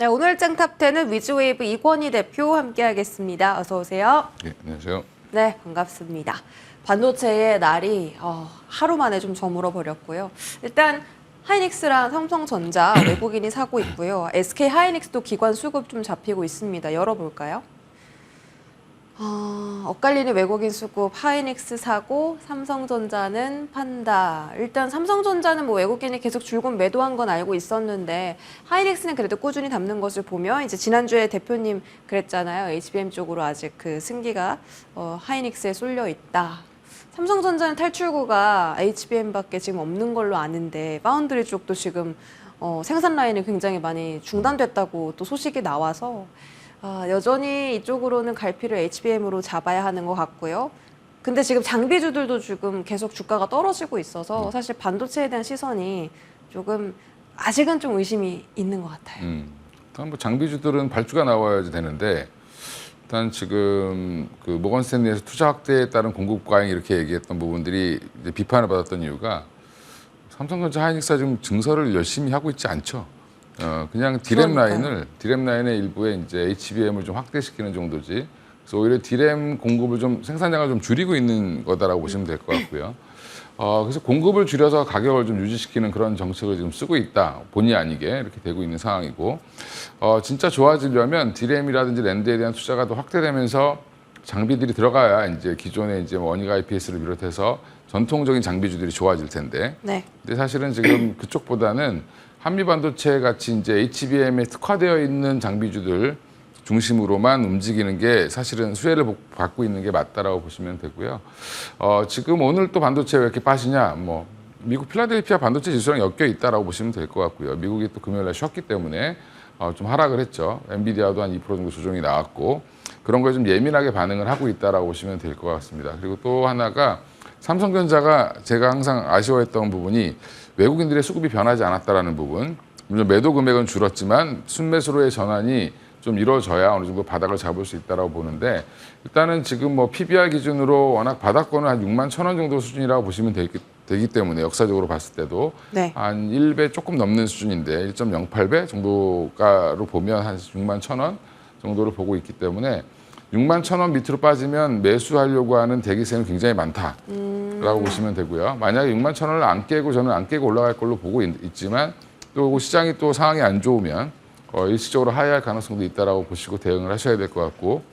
네, 오늘 짱탑10은 위즈웨이브 이권희 대표 함께하겠습니다. 어서 오세요. 네, 안녕하세요. 네, 반갑습니다. 반도체의 날이 하루 만에 좀 저물어 버렸고요. 일단 하이닉스랑 삼성전자 외국인이 사고 있고요. SK 하이닉스도 기관 수급 좀 잡히고 있습니다. 열어볼까요? 엇갈리는 외국인 수급 하이닉스 사고 삼성전자는 판다. 일단 삼성전자는 뭐 외국인이 계속 줄곧 매도한 건 알고 있었는데 하이닉스는 그래도 꾸준히 담는 것을 보면 이제 지난주에 대표님 그랬잖아요. HBM 쪽으로 아직 그 승기가 하이닉스에 쏠려 있다. 삼성전자는 탈출구가 HBM밖에 지금 없는 걸로 아는데 파운드리 쪽도 지금 생산 라인이 굉장히 많이 중단됐다고 또 소식이 나와서 여전히 이쪽으로는 갈피를 HBM으로 잡아야 하는 것 같고요. 근데 지금 장비주들도 지금 계속 주가가 떨어지고 있어서 사실 반도체에 대한 시선이 조금 아직은 좀 의심이 있는 것 같아요. 일단 뭐 장비주들은 발주가 나와야지 되는데 일단 지금 그 모건 스탠리에서 투자 확대에 따른 공급 과잉 이렇게 얘기했던 부분들이 이제 비판을 받았던 이유가 삼성전자 하이닉스가 지금 증설을 열심히 하고 있지 않죠. 그냥 디램 라인의 일부에 이제 HBM을 좀 확대시키는 정도지. 그래서 오히려 디램 공급을 좀 생산량을 좀 줄이고 있는 거다라고 보시면 될 것 같고요. 그래서 공급을 줄여서 가격을 좀 유지시키는 그런 정책을 지금 쓰고 있다. 본의 아니게 이렇게 되고 있는 상황이고, 진짜 좋아지려면 디램이라든지 랜드에 대한 투자가 더 확대되면서 장비들이 들어가야 이제 기존의 이제 원익 IPS를 비롯해서 전통적인 장비주들이 좋아질 텐데. 네. 근데 사실은 지금 그쪽보다는 한미 반도체 같이 이제 HBM에 특화되어 있는 장비주들 중심으로만 움직이는 게 사실은 수혜를 받고 있는 게 맞다라고 보시면 되고요. 지금 오늘 또 반도체 왜 이렇게 빠지냐? 뭐 미국 필라델피아 반도체 지수랑 엮여 있다라고 보시면 될 것 같고요. 미국이 또 금요일날 쉬었기 때문에 좀 하락을 했죠. 엔비디아도 한 2% 정도 조정이 나왔고 그런 거에 좀 예민하게 반응을 하고 있다라고 보시면 될 것 같습니다. 그리고 또 하나가 삼성전자가 제가 항상 아쉬워했던 부분이 외국인들의 수급이 변하지 않았다라는 부분. 물론 매도 금액은 줄었지만 순매수로의 전환이 좀 이루어져야 어느 정도 바닥을 잡을 수 있다라고 보는데 일단은 지금 뭐 PBR 기준으로 워낙 바닥권은 한 6만 1,000원 정도 수준이라고 보시면 되기 때문에 역사적으로 봤을 때도 네. 한 1배 조금 넘는 수준인데 1.08배 정도가로 보면 한 6만 1,000원 정도를 보고 있기 때문에 6만 1,000원 밑으로 빠지면 매수하려고 하는 대기세는 굉장히 많다라고 보시면 되고요. 만약에 6만 1,000원을 안 깨고 저는 안 깨고 올라갈 걸로 보고 있지만 또 시장이 또 상황이 안 좋으면 일시적으로 하회할 가능성도 있다라고 보시고 대응을 하셔야 될 것 같고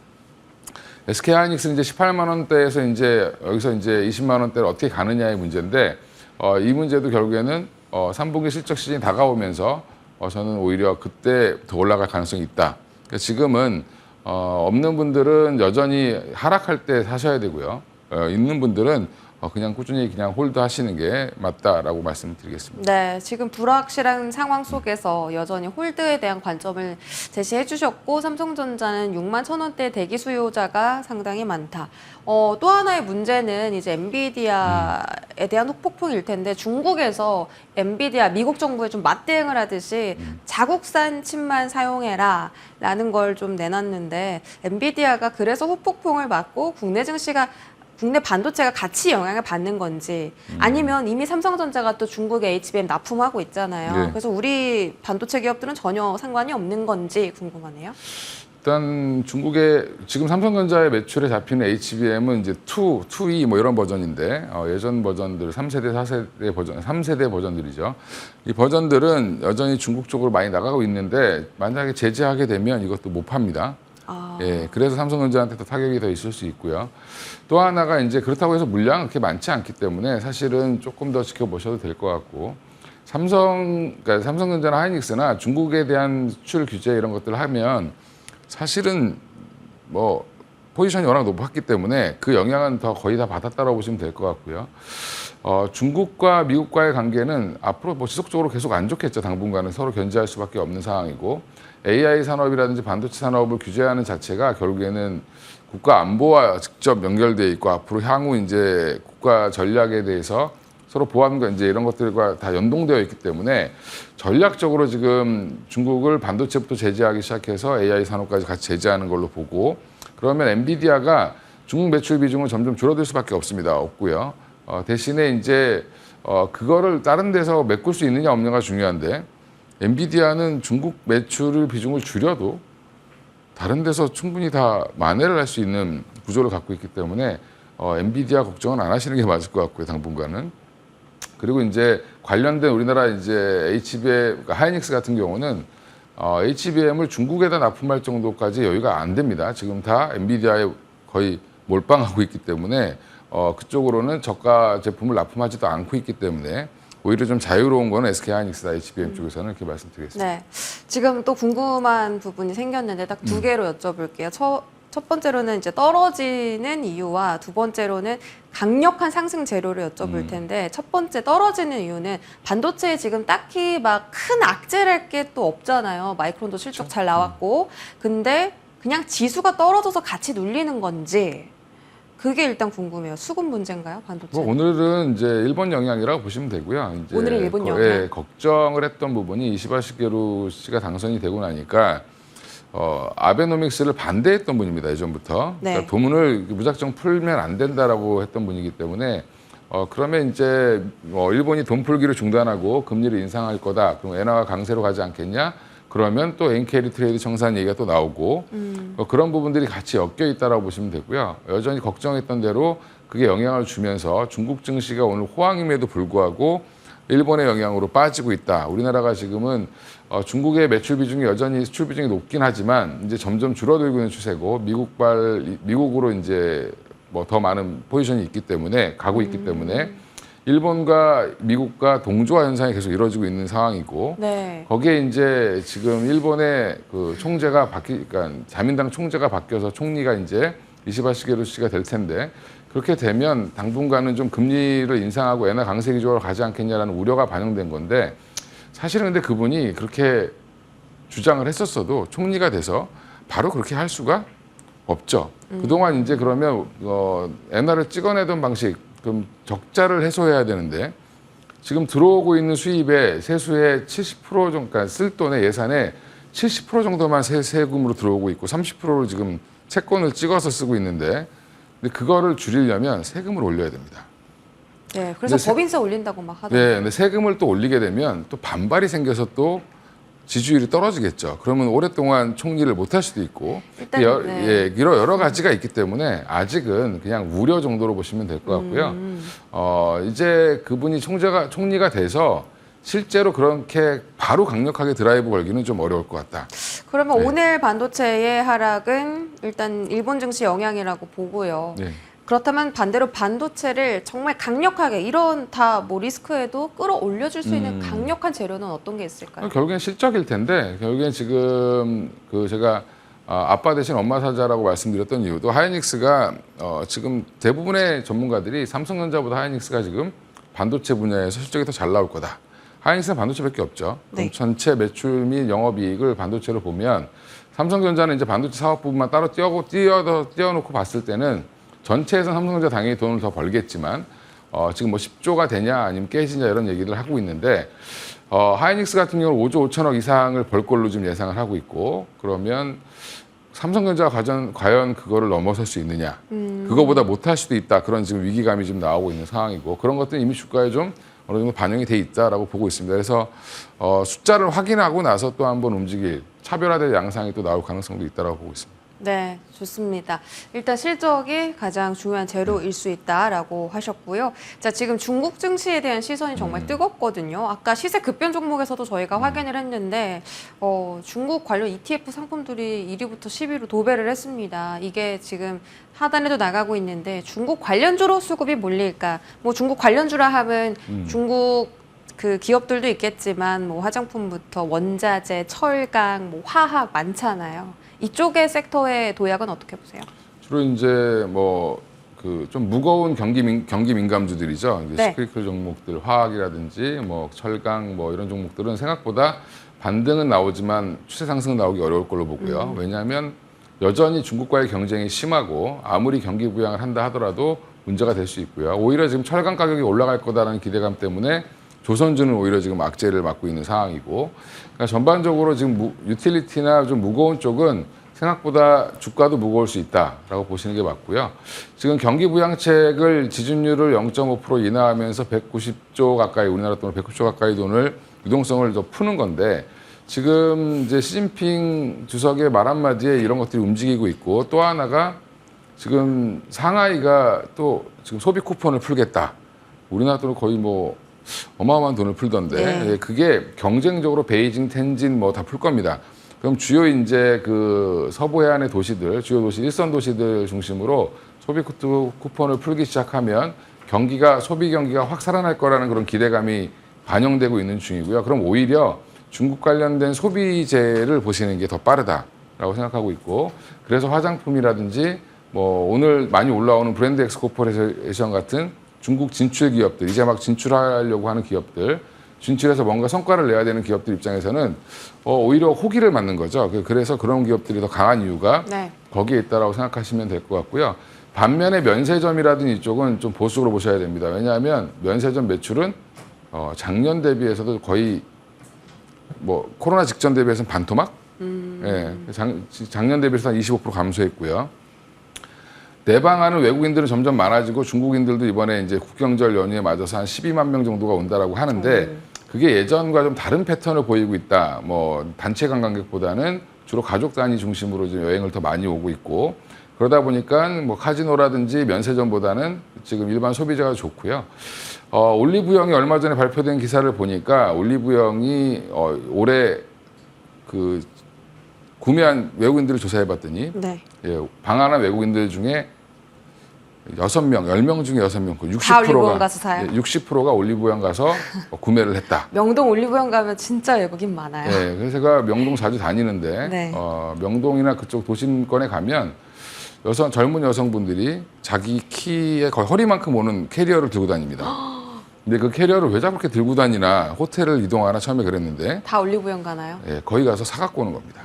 SK 하이닉스는 이제 18만 원대에서 이제 여기서 이제 20만 원대를 어떻게 가느냐의 문제인데 이 문제도 결국에는 3분기 실적 시즌이 다가오면서 저는 오히려 그때 더 올라갈 가능성이 있다. 그러니까 지금은 없는 분들은 여전히 하락할 때 사셔야 되고요. 있는 분들은 그냥 꾸준히 그냥 홀드 하시는 게 맞다라고 말씀드리겠습니다. 네, 지금 불확실한 상황 속에서 여전히 홀드에 대한 관점을 제시해 주셨고 삼성전자는 6만 1,000원대 대기 수요자가 상당히 많다. 또 하나의 문제는 이제 엔비디아에 대한 후폭풍일 텐데 중국에서 엔비디아 미국 정부에 좀 맞대응을 하듯이 자국산 칩만 사용해라 라는 걸 좀 내놨는데 엔비디아가 그래서 후폭풍을 맞고 국내 반도체가 같이 영향을 받는 건지 아니면 이미 삼성전자가 또 중국에 HBM 납품하고 있잖아요. 네. 그래서 우리 반도체 기업들은 전혀 상관이 없는 건지 궁금하네요. 일단 중국의 지금 삼성전자의 매출에 잡히는 HBM은 이제 2E 뭐 이런 버전인데 예전 버전들 3세대, 4세대 버전, 3세대 버전들이죠. 이 버전들은 여전히 중국 쪽으로 많이 나가고 있는데 만약에 제재하게 되면 이것도 못 팝니다. 예, 그래서 삼성전자한테 더 타격이 더 있을 수 있고요. 또 하나가 이제 그렇다고 해서 물량은 그렇게 많지 않기 때문에 사실은 조금 더 지켜보셔도 될 것 같고 그러니까 삼성전자나 하이닉스나 중국에 대한 수출 규제 이런 것들을 하면 사실은 뭐 포지션이 워낙 높았기 때문에 그 영향은 더 거의 다 받았다라고 보시면 될 것 같고요. 중국과 미국과의 관계는 앞으로 뭐 지속적으로 계속 안 좋겠죠. 당분간은 서로 견제할 수밖에 없는 상황이고 AI 산업이라든지 반도체 산업을 규제하는 자체가 결국에는 국가 안보와 직접 연결되어 있고 앞으로 향후 이제 국가 전략에 대해서 서로 보안과 이제 이런 것들과 다 연동되어 있기 때문에 전략적으로 지금 중국을 반도체부터 제재하기 시작해서 AI 산업까지 같이 제재하는 걸로 보고 그러면 엔비디아가 중국 매출 비중은 점점 줄어들 수밖에 없고요. 대신에 이제 그거를 다른 데서 메꿀 수 있느냐 없느냐가 중요한데 엔비디아는 중국 매출을 비중을 줄여도 다른 데서 충분히 다 만회를 할 수 있는 구조를 갖고 있기 때문에 엔비디아 걱정은 안 하시는 게 맞을 것 같고요, 당분간은. 그리고 이제 관련된 우리나라 이제 HBM, 그러니까 하이닉스 같은 경우는 HBM을 중국에다 납품할 정도까지 여유가 안 됩니다. 지금 다 엔비디아에 거의 몰빵하고 있기 때문에 그쪽으로는 저가 제품을 납품하지도 않고 있기 때문에 오히려 좀 자유로운 거는 SK 하이닉스나 HBM 쪽에서는 이렇게 말씀드리겠습니다. 네. 지금 또 궁금한 부분이 생겼는데 딱 두 개로 여쭤볼게요. 첫 번째로는 이제 떨어지는 이유와 두 번째로는 강력한 상승 재료를 여쭤볼 텐데 첫 번째 떨어지는 이유는 반도체에 지금 딱히 막 큰 악재랄 게 또 없잖아요. 마이크론도 실적 잘 나왔고. 근데 그냥 지수가 떨어져서 같이 눌리는 건지 그게 일단 궁금해요. 수급 문제인가요, 반도체? 뭐 오늘은 이제 일본 영향이라고 보시면 되고요. 이제 오늘은 일본 영향. 걱정을 했던 부분이 이시바 시게루 씨가 당선이 되고 나니까 아베노믹스를 반대했던 분입니다. 예전부터. 네. 그러니까 돈을 무작정 풀면 안 된다라고 했던 분이기 때문에 그러면 이제 일본이 돈 풀기를 중단하고 금리를 인상할 거다. 그럼 엔화가 강세로 가지 않겠냐? 그러면 또 엔캐리 트레이드 청산 얘기가 또 나오고 그런 부분들이 같이 엮여 있다라고 보시면 되고요. 여전히 걱정했던 대로 그게 영향을 주면서 중국 증시가 오늘 호황임에도 불구하고 일본의 영향으로 빠지고 있다. 우리나라가 지금은 중국의 매출 비중이 여전히 수출 비중이 높긴 하지만 이제 점점 줄어들고 있는 추세고 미국으로 이제 뭐 더 많은 포지션이 있기 때문에 가고 있기 때문에 일본과 미국과 동조화 현상이 계속 이루어지고 있는 상황이고 네. 거기에 이제 지금 일본의 그 총재가 그러니까 자민당 총재가 바뀌어서 총리가 이제 이시바 시게루 씨가 될 텐데 그렇게 되면 당분간은 좀 금리를 인상하고 엔화 강세 기조로 가지 않겠냐라는 우려가 반영된 건데 사실은 근데 그분이 그렇게 주장을 했었어도 총리가 돼서 바로 그렇게 할 수가 없죠. 그동안 이제 그러면 엔화를 찍어내던 방식 그럼 적자를 해소해야 되는데 지금 들어오고 있는 수입의 세수의 70% 정도, 그러니까 쓸 돈의 예산의 70% 정도만 세금으로 들어오고 있고 30%를 지금 채권을 찍어서 쓰고 있는데 근데 그거를 줄이려면 세금을 올려야 됩니다. 네. 그래서 법인세 올린다고 막 하던데. 네, 근데 세금을 또 올리게 되면 또 반발이 생겨서 또 지지율이 떨어지겠죠. 그러면 오랫동안 총리를 못 할 수도 있고 일단, 네. 여러 가지가 있기 때문에 아직은 그냥 우려 정도로 보시면 될 것 같고요. 이제 그분이 총리가 돼서 실제로 그렇게 바로 강력하게 드라이브 걸기는 좀 어려울 것 같다. 그러면 네. 오늘 반도체의 하락은 일단 일본 증시 영향이라고 보고요. 네. 그렇다면 반대로 반도체를 정말 강력하게 이런 다 뭐 리스크에도 끌어올려줄 수 있는 강력한 재료는 어떤 게 있을까요? 결국엔 실적일 텐데 결국엔 지금 제가 아빠 대신 엄마 사자라고 말씀드렸던 이유도 하이닉스가 지금 대부분의 전문가들이 삼성전자보다 하이닉스가 지금 반도체 분야에서 실적이 더 잘 나올 거다. 하이닉스는 반도체밖에 없죠. 그럼 네. 전체 매출 및 영업이익을 반도체로 보면 삼성전자는 이제 반도체 사업 부분만 따로 띄워놓고 봤을 때는 전체에서 삼성전자 당연히 돈을 더 벌겠지만 지금 뭐 10조가 되냐 아니면 깨지냐 이런 얘기를 하고 있는데 하이닉스 같은 경우는 5조 5천억 이상을 벌 걸로 지금 예상을 하고 있고 그러면 삼성전자가 과연 그거를 넘어설 수 있느냐 그거보다 못할 수도 있다 그런 지금 위기감이 좀 나오고 있는 상황이고 그런 것들은 이미 주가에 좀 어느 정도 반영이 돼 있다라고 보고 있습니다. 그래서 숫자를 확인하고 나서 또 한번 움직일 차별화된 양상이 또 나올 가능성도 있다라고 보고 있습니다. 네, 좋습니다. 일단 실적이 가장 중요한 재료일 수 있다라고 하셨고요. 자, 지금 중국 증시에 대한 시선이 정말 뜨겁거든요. 아까 시세 급변 종목에서도 저희가 확인을 했는데 중국 관련 ETF 상품들이 1위부터 10위로 도배를 했습니다. 이게 지금 하단에도 나가고 있는데 중국 관련주로 수급이 몰릴까? 뭐 중국 관련주라 하면 중국 그 기업들도 있겠지만 뭐 화장품부터 원자재, 철강, 뭐 화학 많잖아요. 이쪽의 섹터의 도약은 어떻게 보세요? 주로 이제 뭐 그 좀 무거운 경기 민감주들이죠. 이제 네. 시크릿 종목들, 화학이라든지 뭐 철강 뭐 이런 종목들은 생각보다 반등은 나오지만 추세 상승은 나오기 어려울 걸로 보고요. 왜냐하면 여전히 중국과의 경쟁이 심하고 아무리 경기 부양을 한다 하더라도 문제가 될 수 있고요. 오히려 지금 철강 가격이 올라갈 거다라는 기대감 때문에 조선주는 오히려 지금 악재를 맞고 있는 상황이고 그러니까 전반적으로 지금 유틸리티나 좀 무거운 쪽은 생각보다 주가도 무거울 수 있다라고 보시는 게 맞고요. 지금 경기 부양책을 지준율을 0.5% 인하하면서 190조 가까이 우리나라 돈으로 190조 가까이 돈을 유동성을 더 푸는 건데 지금 이제 시진핑 주석의 말 한마디에 이런 것들이 움직이고 있고 또 하나가 지금 상하이가 또 지금 소비 쿠폰을 풀겠다. 우리나라 돈은 거의 뭐 어마어마한 돈을 풀던데 네. 예, 그게 경쟁적으로 베이징, 텐진 뭐 다 풀 겁니다. 그럼 주요 이제 그 서부 해안의 도시들, 주요 도시, 일선 도시들 중심으로 소비 쿠폰을 풀기 시작하면 경기가 소비 경기가 확 살아날 거라는 그런 기대감이 반영되고 있는 중이고요. 그럼 오히려 중국 관련된 소비재를 보시는 게 더 빠르다라고 생각하고 있고 그래서 화장품이라든지 뭐 오늘 많이 올라오는 브랜드 엑스 코퍼레이션 같은 중국 진출 기업들 이제 막 진출하려고 하는 기업들 진출해서 뭔가 성과를 내야 되는 기업들 입장에서는 오히려 호기를 맞는 거죠. 그래서 그런 기업들이 더 강한 이유가 네. 거기에 있다라고 생각하시면 될 것 같고요. 반면에 면세점이라든지 이쪽은 좀 보수적으로 보셔야 됩니다. 왜냐하면 면세점 매출은 작년 대비해서도 거의 뭐 코로나 직전 대비해서는 반토막? 예, 작년 대비해서 한 25% 감소했고요. 내방하는 외국인들은 점점 많아지고 중국인들도 이번에 이제 국경절 연휴에 맞아서 한 12만 명 정도가 온다라고 하는데 그게 예전과 좀 다른 패턴을 보이고 있다. 뭐 단체 관광객보다는 주로 가족 단위 중심으로 이제 여행을 더 많이 오고 있고 그러다 보니까 뭐 카지노라든지 면세점보다는 지금 일반 소비자가 좋고요. 올리브영이 얼마 전에 발표된 기사를 보니까 올리브영이 올해 그 구매한 외국인들을 조사해봤더니 네. 예, 방한한 외국인들 중에 6명, 10명 중에 6명, 그 다 올리브영 60%가 가서 사요? 60%가 올리브영 가서 구매를 했다. 명동 올리브영 가면 진짜 외국인 많아요. 예, 그래서 제가 명동 자주 다니는데 네. 명동이나 그쪽 도심권에 가면 젊은 여성분들이 자기 키에 거의 허리만큼 오는 캐리어를 들고 다닙니다. 근데 그 캐리어를 왜 자꾸 그렇게 들고 다니나 호텔을 이동하나 처음에 그랬는데 다 올리브영 가나요? 예, 거기 가서 사갖고 오는 겁니다.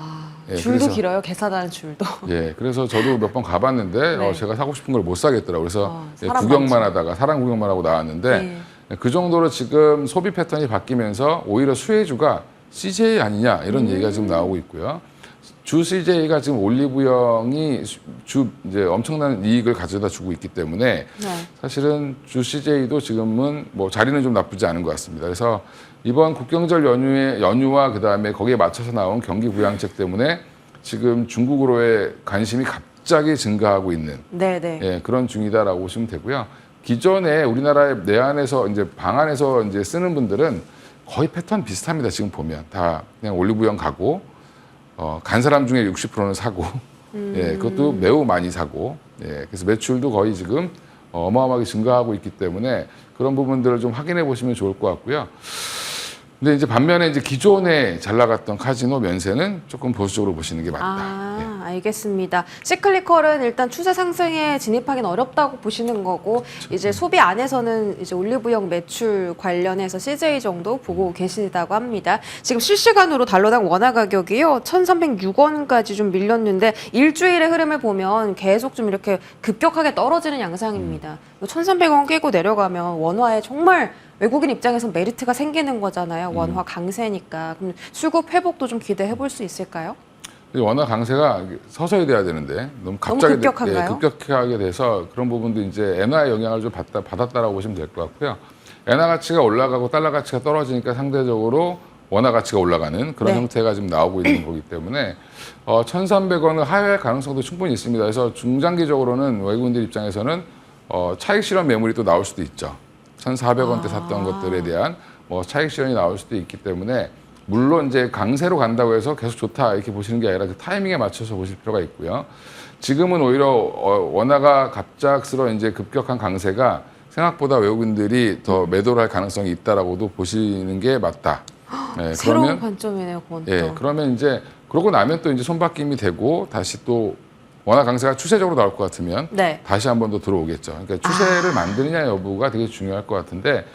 예, 줄도 그래서- 길어요. 개사다는 줄도. 예, 그래서 저도 몇 번 가봤는데 네. 제가 사고 싶은 걸 못 사겠더라고요. 그래서 사람 구경만 많죠. 하다가 사람 구경만 하고 나왔는데 그 정도로 지금 소비 패턴이 바뀌면서 오히려 수혜주가 CJ 아니냐 이런 얘기가 지금 나오고 있고요. 주 CJ가 지금 올리브영이 이제 엄청난 이익을 가져다 주고 있기 때문에 네. 사실은 주 CJ도 지금은 뭐 자리는 좀 나쁘지 않은 것 같습니다. 그래서 이번 국경절 연휴와 그다음에 거기에 맞춰서 나온 경기 부양책 때문에 지금 중국으로의 관심이 갑자기 증가하고 있는 네네. 예, 그런 중이다라고 보시면 되고요. 기존에 우리나라의 내안에서 이제 방안에서 이제 쓰는 분들은 거의 패턴 비슷합니다. 지금 보면 다 그냥 올리브영 가고 간 사람 중에 60%는 사고 예, 그것도 매우 많이 사고 예, 그래서 매출도 거의 지금 어마어마하게 증가하고 있기 때문에 그런 부분들을 좀 확인해 보시면 좋을 것 같고요. 근데 이제 반면에 이제 기존에 잘 나갔던 카지노 면세는 조금 보수적으로 보시는 게 맞다. 알겠습니다. 시클리컬은 일단 추세 상승에 진입하기는 어렵다고 보시는 거고 이제 소비 안에서는 이제 올리브영 매출 관련해서 CJ 정도 보고 계시다고 합니다. 지금 실시간으로 달러당 원화 가격이요 1,306원까지 좀 밀렸는데 일주일의 흐름을 보면 계속 좀 이렇게 급격하게 떨어지는 양상입니다. 1,300원 깨고 내려가면 원화에 정말 외국인 입장에서 메리트가 생기는 거잖아요. 원화 강세니까. 그럼 수급 회복도 좀 기대해 볼 수 있을까요? 원화 강세가 서서히 돼야 되는데 너무 갑자기 급격한가요? 급격하게 돼서 그런 부분도 이제 엔화의 영향을 좀 받았다라고 보시면 될 것 같고요. 엔화 가치가 올라가고 달러 가치가 떨어지니까 상대적으로 원화 가치가 올라가는 그런 네. 형태가 지금 나오고 있는 거기 때문에 1,300원은 하회할 가능성도 충분히 있습니다. 그래서 중장기적으로는 외국인들 입장에서는 차익 실현 매물이 또 나올 수도 있죠. 1,400원대 샀던 것들에 대한 차익 실현이 나올 수도 있기 때문에 물론 이제 강세로 간다고 해서 계속 좋다 이렇게 보시는 게 아니라 그 타이밍에 맞춰서 보실 필요가 있고요. 지금은 오히려 원화가 갑작스러워 이제 급격한 강세가 생각보다 외국인들이 더 매도를 할 가능성이 있다라고도 보시는 게 맞다. 네, 새로운 관점이네요, 그건 또. 예, 그러면 이제 그러고 나면 또 이제 손바뀜이 되고 다시 또 원화 강세가 추세적으로 나올 것 같으면 네. 다시 한 번 더 들어오겠죠. 그러니까 추세를 만드느냐 여부가 되게 중요할 것 같은데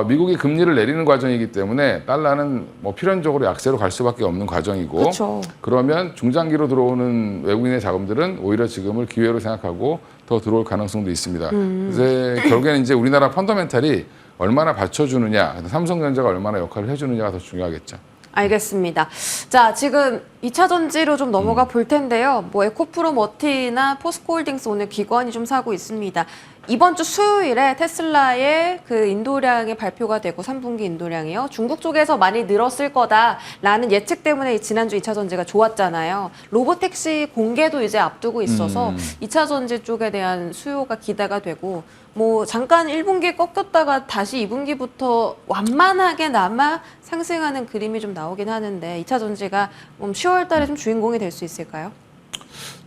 미국이 금리를 내리는 과정이기 때문에 달러는 뭐 필연적으로 약세로 갈 수밖에 없는 과정이고 그렇죠. 그러면 중장기로 들어오는 외국인의 자금들은 오히려 지금을 기회로 생각하고 더 들어올 가능성도 있습니다. 그래서 결국에는 이제 우리나라 펀더멘탈이 얼마나 받쳐주느냐, 삼성전자가 얼마나 역할을 해주느냐가 더 중요하겠죠. 알겠습니다. 자, 지금 2차 전지로 좀 넘어가 볼 텐데요. 뭐 에코프로머티나 포스코홀딩스 오늘 기관이 좀 사고 있습니다. 이번 주 수요일에 테슬라의 그 인도량이 발표가 되고 3분기 인도량이요. 중국 쪽에서 많이 늘었을 거다라는 예측 때문에 지난주 2차 전지가 좋았잖아요. 로보택시 공개도 이제 앞두고 있어서 2차 전지 쪽에 대한 수요가 기대가 되고 뭐 잠깐 1분기에 꺾였다가 다시 2분기부터 완만하게나마 상승하는 그림이 좀 나오긴 하는데 2차 전지가 10월 달에 좀 주인공이 될 수 있을까요?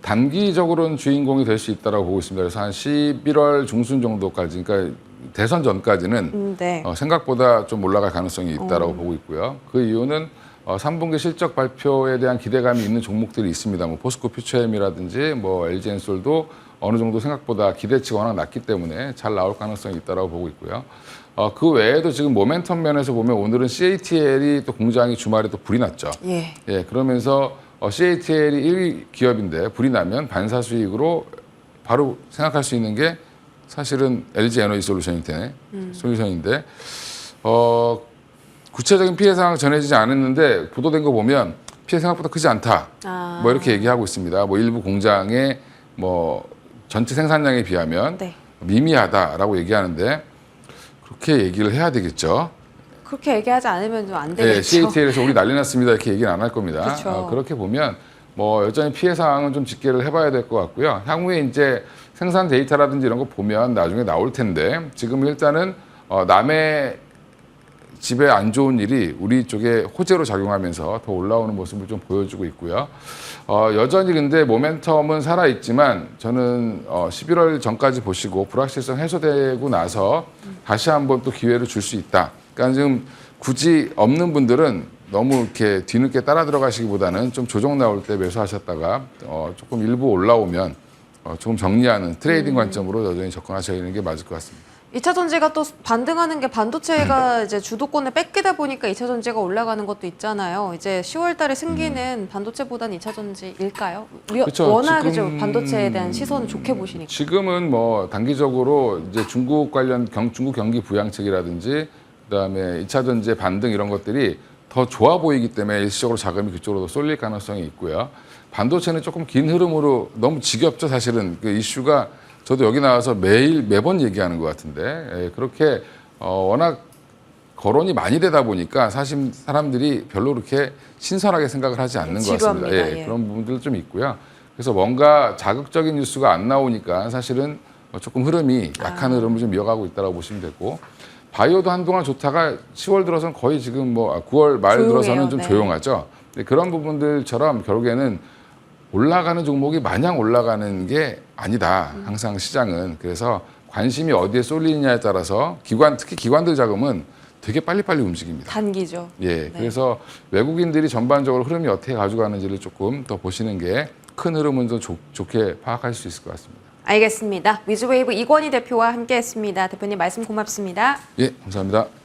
단기적으로는 주인공이 될 수 있다고 보고 있습니다. 그래서 한 11월 중순 정도까지, 그러니까 대선 전까지는 네. 생각보다 좀 올라갈 가능성이 있다고 보고 있고요. 그 이유는 3분기 실적 발표에 대한 기대감이 있는 종목들이 있습니다. 뭐 포스코 퓨처엠이라든지 뭐 LG엔솔도 어느 정도 생각보다 기대치가 워낙 낮기 때문에 잘 나올 가능성이 있다고 보고 있고요. 그 외에도 지금 모멘텀 면에서 보면 오늘은 CATL이 또 공장이 주말에 또 불이 났죠. 예. 예, 그러면서 CATL이 1위 기업인데 불이 나면 반사 수익으로 바로 생각할 수 있는 게 사실은 LG 에너지 솔루션인데 구체적인 피해 상황 전해지지 않았는데 보도된 거 보면 피해 생각보다 크지 않다. 뭐 이렇게 얘기하고 있습니다. 뭐 일부 공장의 뭐 전체 생산량에 비하면 네. 미미하다라고 얘기하는데 그렇게 얘기를 해야 되겠죠. 그렇게 얘기하지 않으면 좀 안 되겠죠. 네, CATL에서 우리 난리 났습니다 이렇게 얘기는 안 할 겁니다. 그렇죠. 그렇게 보면 뭐 여전히 피해 사항은 좀 집계를 해봐야 될 것 같고요. 향후에 이제 생산 데이터라든지 이런 거 보면 나중에 나올 텐데 지금 일단은 남의 집에 안 좋은 일이 우리 쪽에 호재로 작용하면서 더 올라오는 모습을 좀 보여주고 있고요. 여전히 근데 모멘텀은 살아있지만 저는 11월 전까지 보시고 불확실성 해소되고 나서 다시 한번 또 기회를 줄 수 있다. 그러니까 지금 굳이 없는 분들은 너무 이렇게 뒤늦게 따라 들어가시기보다는 좀 조정 나올 때 매수하셨다가 조금 일부 올라오면 조금 정리하는 트레이딩 관점으로 여전히 접근하시는 게 맞을 것 같습니다. 2차 전지가 또 반등하는 게 반도체가 이제 주도권을 뺏기다 보니까 2차 전지가 올라가는 것도 있잖아요. 이제 10월 달에 승기는 반도체보다는 2차 전지일까요? 그쵸, 워낙 이제 지금 반도체에 대한 시선 좋게 보시니까. 지금은 뭐 단기적으로 이제 중국 관련 중국 경기 부양책이라든지 그다음에 2차 전지의 반등 이런 것들이 더 좋아 보이기 때문에 일시적으로 자금이 그쪽으로 쏠릴 가능성이 있고요. 반도체는 조금 긴 흐름으로 너무 지겹죠, 사실은. 그 이슈가 저도 여기 나와서 매번 얘기하는 것 같은데 그렇게 워낙 거론이 많이 되다 보니까 사실 사람들이 별로 그렇게 신선하게 생각을 하지 않는 것 같습니다. 지루합니다. 예. 그런 부분들 좀 있고요. 그래서 뭔가 자극적인 뉴스가 안 나오니까 사실은 조금 흐름이 약한 흐름을 좀 이어가고 있다고 보시면 되고 바이오도 한동안 좋다가 10월 들어서는 거의 지금 9월 말 조용해요. 들어서는 좀 네. 조용하죠. 그런 부분들처럼 결국에는 올라가는 종목이 마냥 올라가는 게 아니다. 항상 시장은. 그래서 관심이 어디에 쏠리느냐에 따라서 특히 기관들 자금은 되게 빨리빨리 움직입니다. 단기죠. 예, 그래서 외국인들이 전반적으로 흐름이 어떻게 가져가는지를 조금 더 보시는 게 큰 흐름은 더 좋게 파악할 수 있을 것 같습니다. 알겠습니다. 위즈웨이브 이권희 대표와 함께했습니다. 대표님 말씀 고맙습니다. 예, 감사합니다.